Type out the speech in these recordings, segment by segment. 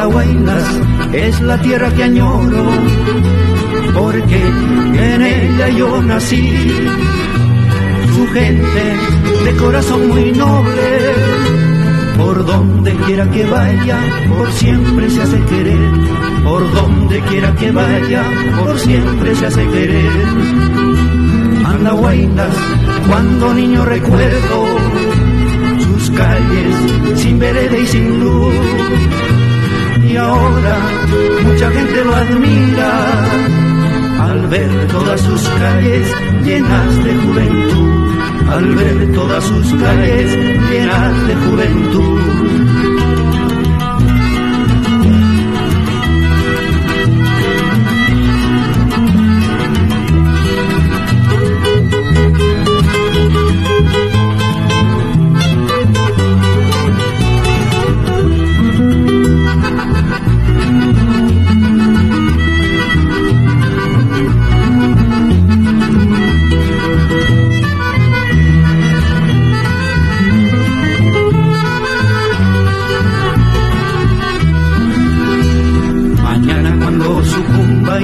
Andahuaylas es la tierra que añoro, porque en ella yo nací. Su gente de corazón muy noble, por donde quiera que vaya, por siempre se hace querer. Por donde quiera que vaya, por siempre se hace querer. Andahuaylas, cuando niño recuerdo sus calles sin vereda y sin luz, y ahora mucha gente lo admira al ver todas sus calles llenas de juventud, al ver todas sus calles llenas de juventud.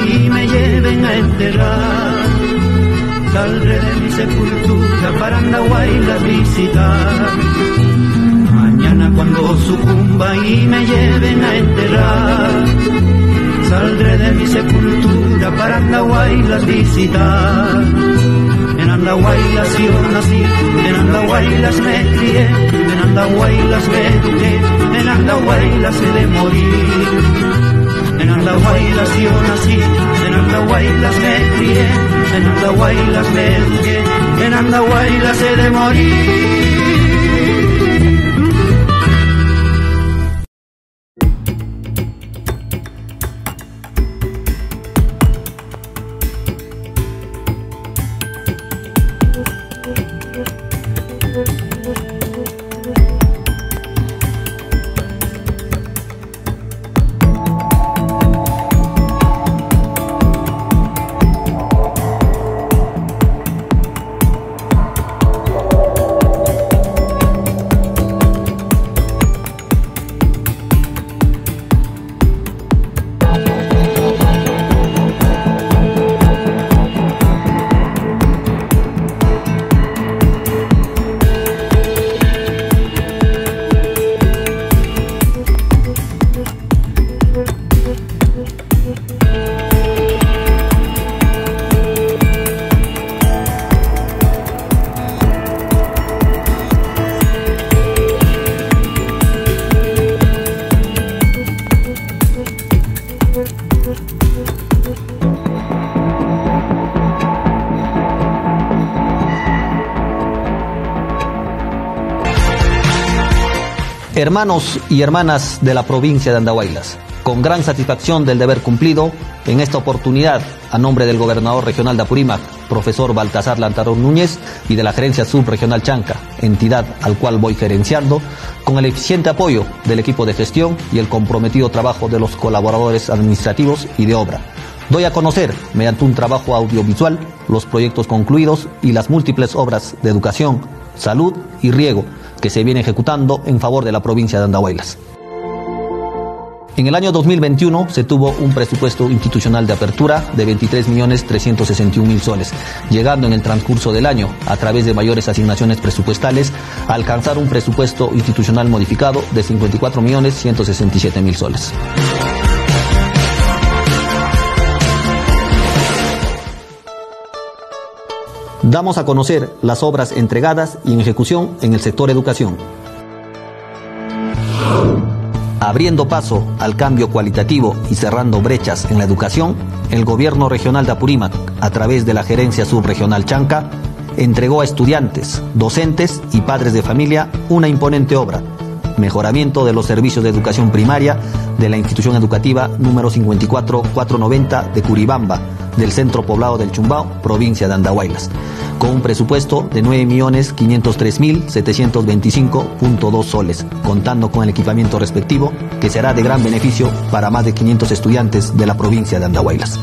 Y me lleven a enterrar, saldré de mi sepultura para Andahuaylas visitar. Mañana cuando sucumba y me lleven a enterrar, saldré de mi sepultura para Andahuaylas visitar. En Andahuaylas yo nací, en Andahuaylas me crié, en Andahuaylas me eduqué, en Andahuaylas he de morir. En Andahuaylas yo nací, en Andahuaylas me crié, en Andahuaylas me eduqué, en Andahuaylas he de morir. Hermanos y hermanas de la provincia de Andahuaylas, con gran satisfacción del deber cumplido, en esta oportunidad, a nombre del gobernador regional de Apurímac, profesor Baltasar Lantarón Núñez, y de la Gerencia Subregional Chanca, entidad al cual voy gerenciando, con el eficiente apoyo del equipo de gestión y el comprometido trabajo de los colaboradores administrativos y de obra, doy a conocer, mediante un trabajo audiovisual, los proyectos concluidos y las múltiples obras de educación, salud y riego que se viene ejecutando en favor de la provincia de Andahuaylas. En el año 2021 se tuvo un presupuesto institucional de apertura de 23.361.000 soles, llegando en el transcurso del año, a través de mayores asignaciones presupuestales, a alcanzar un presupuesto institucional modificado de 54.167.000 soles. Damos a conocer las obras entregadas y en ejecución en el sector educación. Abriendo paso al cambio cualitativo y cerrando brechas en la educación, el Gobierno Regional de Apurímac, a través de la Gerencia Subregional Chanca, entregó a estudiantes, docentes y padres de familia una imponente obra: mejoramiento de los servicios de educación primaria de la institución educativa número 54490 de Curibamba, del centro poblado del Chumbao, provincia de Andahuaylas, con un presupuesto de 9.503.725.2 soles, contando con el equipamiento respectivo, que será de gran beneficio para más de 500 estudiantes de la provincia de Andahuaylas.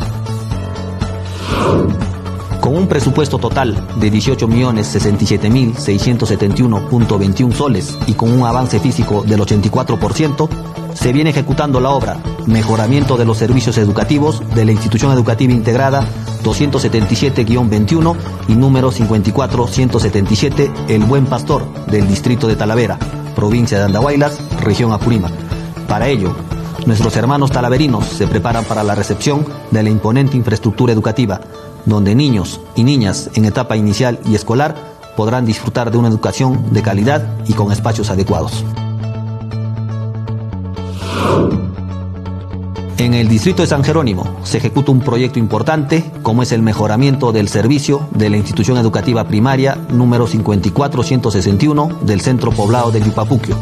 Con un presupuesto total de 18.067.671.21 soles y con un avance físico del 84%, se viene ejecutando la obra Mejoramiento de los Servicios Educativos de la Institución Educativa Integrada 277-21 y número 54177 El Buen Pastor del distrito de Talavera, provincia de Andahuaylas, región Apurímac. Para ello, nuestros hermanos talaverinos se preparan para la recepción de la imponente infraestructura educativa, donde niños y niñas en etapa inicial y escolar podrán disfrutar de una educación de calidad y con espacios adecuados. En el distrito de San Jerónimo se ejecuta un proyecto importante como es el mejoramiento del servicio de la institución educativa primaria número 54161 del centro poblado de Yupapuquio,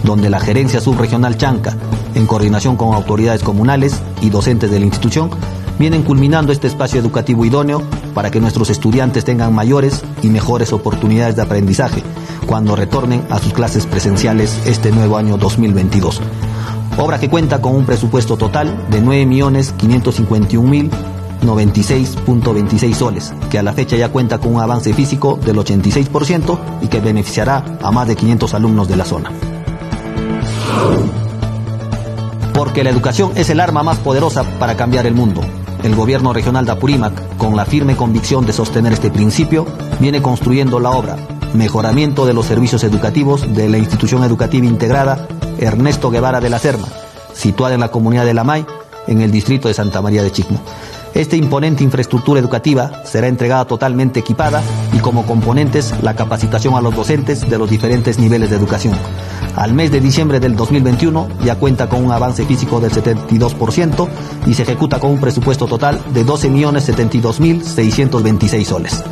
donde la gerencia subregional Chanca, en coordinación con autoridades comunales y docentes de la institución, vienen culminando este espacio educativo idóneo para que nuestros estudiantes tengan mayores y mejores oportunidades de aprendizaje cuando retornen a sus clases presenciales este nuevo año 2022. Obra que cuenta con un presupuesto total de 9.551.096.26 soles, que a la fecha ya cuenta con un avance físico del 86% y que beneficiará a más de 500 alumnos de la zona. Porque la educación es el arma más poderosa para cambiar el mundo. El gobierno regional de Apurímac, con la firme convicción de sostener este principio, viene construyendo la obra Mejoramiento de los Servicios Educativos de la Institución Educativa Integrada Ernesto Guevara de la Serna, situada en la comunidad de Lamay, en el distrito de Santa María de Chicmo. Esta imponente infraestructura educativa será entregada totalmente equipada y como componentes la capacitación a los docentes de los diferentes niveles de educación. Al mes de diciembre del 2021 ya cuenta con un avance físico del 72% y se ejecuta con un presupuesto total de 12.072.626 soles.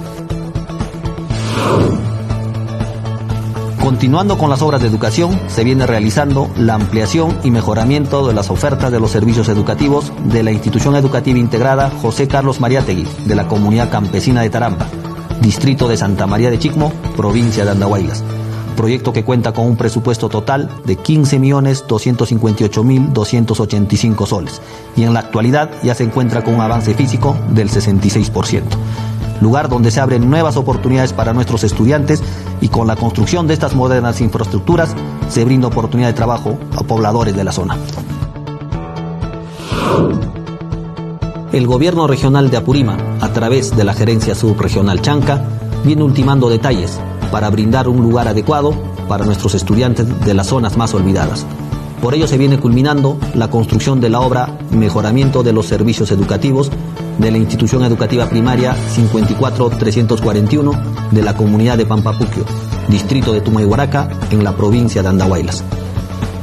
Continuando con las obras de educación, se viene realizando la ampliación y mejoramiento de las ofertas de los servicios educativos de la Institución Educativa Integrada José Carlos Mariátegui, de la Comunidad Campesina de Taramba, distrito de Santa María de Chicmo, provincia de Andahuaylas. Proyecto que cuenta con un presupuesto total de 15.258.285 soles y en la actualidad ya se encuentra con un avance físico del 66%. Lugar donde se abren nuevas oportunidades para nuestros estudiantes y con la construcción de estas modernas infraestructuras se brinda oportunidad de trabajo a pobladores de la zona. El gobierno regional de Apurímac, a través de la gerencia subregional Chanca, viene ultimando detalles para brindar un lugar adecuado para nuestros estudiantes de las zonas más olvidadas. Por ello se viene culminando la construcción de la obra Mejoramiento de los Servicios Educativos de la Institución Educativa Primaria 54341 de la comunidad de Pampapuquio, distrito de Tumayhuaraca, en la provincia de Andahuaylas.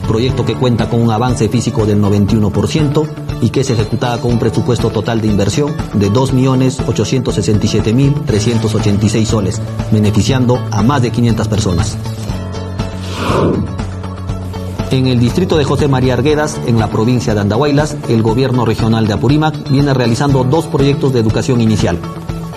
Proyecto que cuenta con un avance físico del 91% y que es ejecutada con un presupuesto total de inversión de 2.867.386 soles, beneficiando a más de 500 personas. En el distrito de José María Arguedas, en la provincia de Andahuaylas, el gobierno regional de Apurímac viene realizando dos proyectos de educación inicial.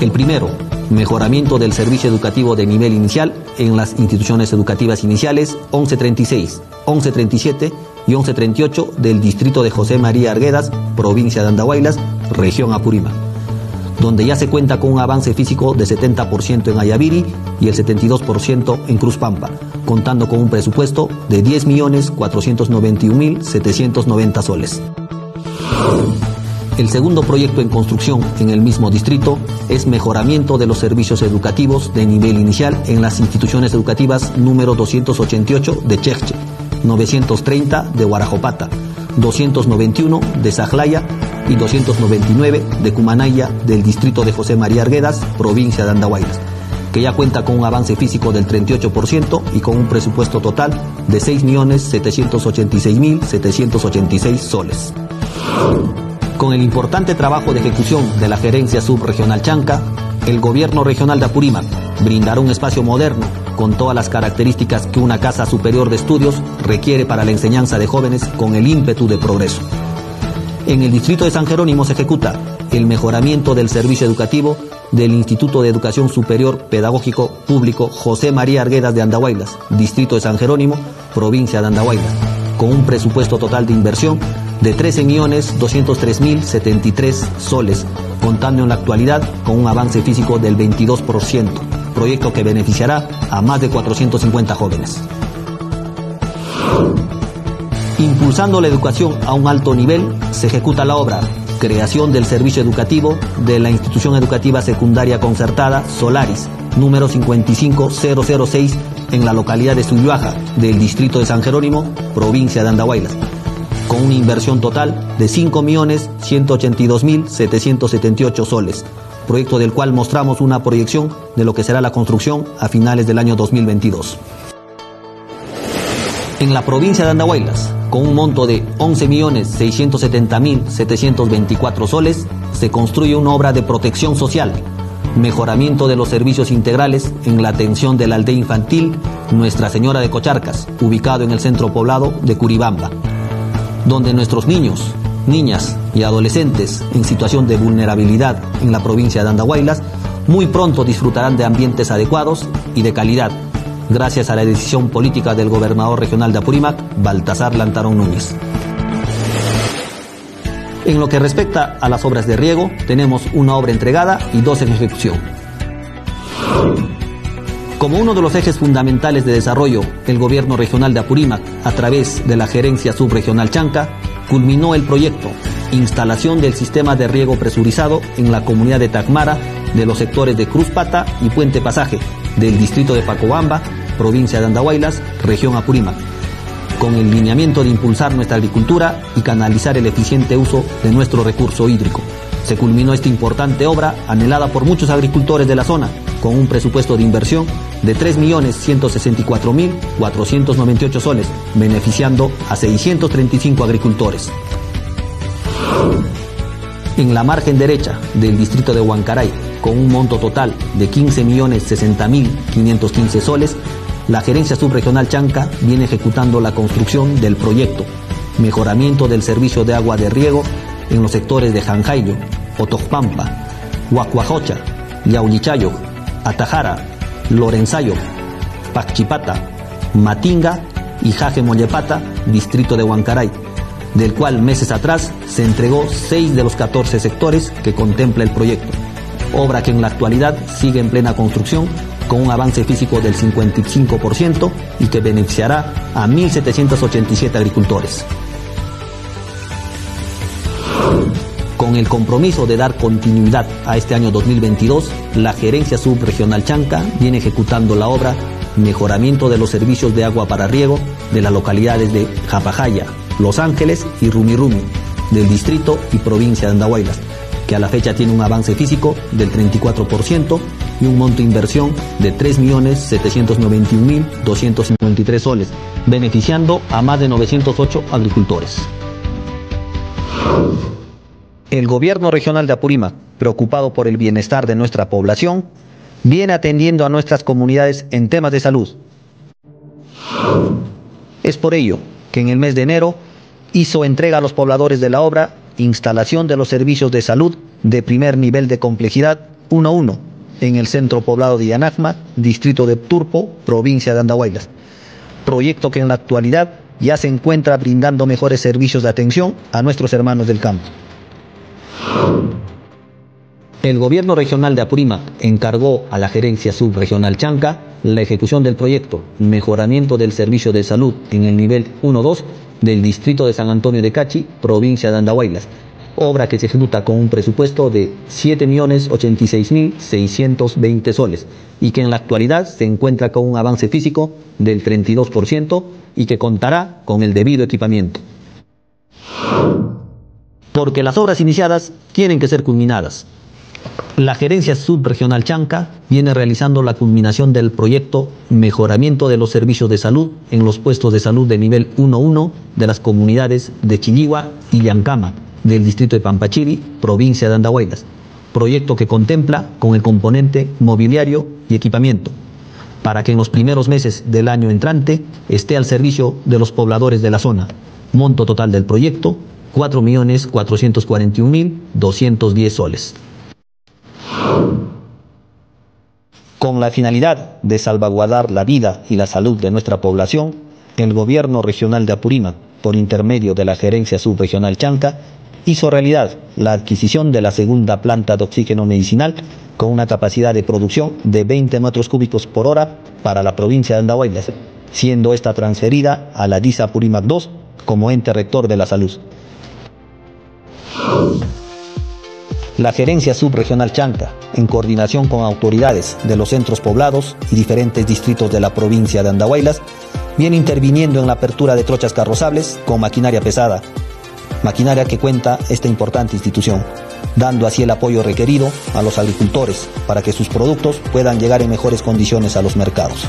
El primero, mejoramiento del servicio educativo de nivel inicial en las instituciones educativas iniciales 1136, 1137 y 1138 del distrito de José María Arguedas, provincia de Andahuaylas, región Apurímac, donde ya se cuenta con un avance físico de 70% en Ayaviri y el 72% en Cruzpampa, contando con un presupuesto de 10.491.790 soles. El segundo proyecto en construcción en el mismo distrito es mejoramiento de los servicios educativos de nivel inicial en las instituciones educativas número 288 de Chechche, 930 de Guarajopata, 291 de Sajlaya y 299 de Cumanaya del distrito de José María Arguedas, provincia de Andahuaylas, que ya cuenta con un avance físico del 38% y con un presupuesto total de 6.786.786 soles. Con el importante trabajo de ejecución de la gerencia subregional Chanca, el gobierno regional de Apurímac brindará un espacio moderno con todas las características que una casa superior de estudios requiere para la enseñanza de jóvenes con el ímpetu de progreso. En el distrito de San Jerónimo se ejecuta el mejoramiento del servicio educativo del Instituto de Educación Superior Pedagógico Público José María Arguedas de Andahuaylas, distrito de San Jerónimo, provincia de Andahuaylas, con un presupuesto total de inversión de 13.203.073 soles, contando en la actualidad con un avance físico del 22%, proyecto que beneficiará a más de 450 jóvenes. Impulsando la educación a un alto nivel, se ejecuta la obra creación del servicio educativo de la institución educativa secundaria concertada Solaris, número 55006, en la localidad de Suyuaja, del distrito de San Jerónimo, provincia de Andahuaylas, con una inversión total de 5.182.778 soles, proyecto del cual mostramos una proyección de lo que será la construcción a finales del año 2022. En la provincia de Andahuaylas, con un monto de 11.670.724 soles, se construye una obra de protección social, mejoramiento de los servicios integrales en la atención de la aldea infantil Nuestra Señora de Cocharcas, ubicado en el centro poblado de Curibamba, donde nuestros niños, niñas y adolescentes en situación de vulnerabilidad en la provincia de Andahuaylas muy pronto disfrutarán de ambientes adecuados y de calidad, gracias a la decisión política del gobernador regional de Apurímac, Baltasar Lantarón Núñez. En lo que respecta a las obras de riego, tenemos una obra entregada y 2 en ejecución. Como uno de los ejes fundamentales de desarrollo, el gobierno regional de Apurímac, a través de la Gerencia Subregional Chanca, culminó el proyecto Instalación del Sistema de Riego Presurizado en la comunidad de Tacmara, de los sectores de Cruz Pata y Puente Pasaje, del distrito de Pacobamba, provincia de Andahuaylas, región Apurímac, con el lineamiento de impulsar nuestra agricultura y canalizar el eficiente uso de nuestro recurso hídrico. Se culminó esta importante obra anhelada por muchos agricultores de la zona, con un presupuesto de inversión de 3.164.498 soles, beneficiando a 635 agricultores. En la margen derecha del distrito de Huancaray, con un monto total de 15.060.515 soles, la Gerencia Subregional Chanca viene ejecutando la construcción del proyecto Mejoramiento del Servicio de Agua de Riego en los sectores de Janjayo, Otojpampa, Huacuajocha, Yaullichayo, Atajara, Lorenzayo, Pacchipata, Matinga y Jaje Mollepata, distrito de Huancaray, del cual meses atrás se entregó 6 de los 14 sectores que contempla el proyecto, obra que en la actualidad sigue en plena construcción con un avance físico del 55% y que beneficiará a 1.787 agricultores. Con el compromiso de dar continuidad a este año 2022, la Gerencia Subregional Chanca viene ejecutando la obra Mejoramiento de los Servicios de Agua para Riego de las localidades de Japajaya, Los Ángeles y Rumirumi, del distrito y provincia de Andahuaylas, que a la fecha tiene un avance físico del 34% y un monto de inversión de 3.791.253 soles, beneficiando a más de 908 agricultores. El gobierno regional de Apurímac, preocupado por el bienestar de nuestra población, viene atendiendo a nuestras comunidades en temas de salud. Es por ello que en el mes de enero hizo entrega a los pobladores de la obra Instalación de los Servicios de Salud de primer nivel de complejidad 1-1 en el centro poblado de Yanacma, distrito de Turpo, provincia de Andahuaylas. Proyecto que en la actualidad ya se encuentra brindando mejores servicios de atención a nuestros hermanos del campo. El gobierno regional de Apurímac encargó a la Gerencia Subregional Chanca la ejecución del proyecto Mejoramiento del Servicio de Salud en el nivel 1-2 del distrito de San Antonio de Cachi, provincia de Andahuaylas, obra que se ejecuta con un presupuesto de 7.086.620 soles y que en la actualidad se encuentra con un avance físico del 32% y que contará con el debido equipamiento. Porque las obras iniciadas tienen que ser culminadas. La Gerencia Subregional Chanca viene realizando la culminación del proyecto Mejoramiento de los Servicios de Salud en los puestos de salud de nivel 1-1 de las comunidades de Chilligua y Llancama, del distrito de Pampachiri, provincia de Andahuaylas, proyecto que contempla con el componente mobiliario y equipamiento, para que en los primeros meses del año entrante esté al servicio de los pobladores de la zona. Monto total del proyecto, 4.441.210 soles. Con la finalidad de salvaguardar la vida y la salud de nuestra población, el gobierno regional de Apurímac, por intermedio de la Gerencia Subregional Chanca, hizo realidad la adquisición de la segunda planta de oxígeno medicinal con una capacidad de producción de 20 metros cúbicos por hora para la provincia de Andahuaylas, siendo esta transferida a la DIS Apurímac II como ente rector de la salud. La Gerencia Subregional Chanca, en coordinación con autoridades de los centros poblados y diferentes distritos de la provincia de Andahuaylas, viene interviniendo en la apertura de trochas carrozables con maquinaria pesada, maquinaria que cuenta esta importante institución, dando así el apoyo requerido a los agricultores para que sus productos puedan llegar en mejores condiciones a los mercados.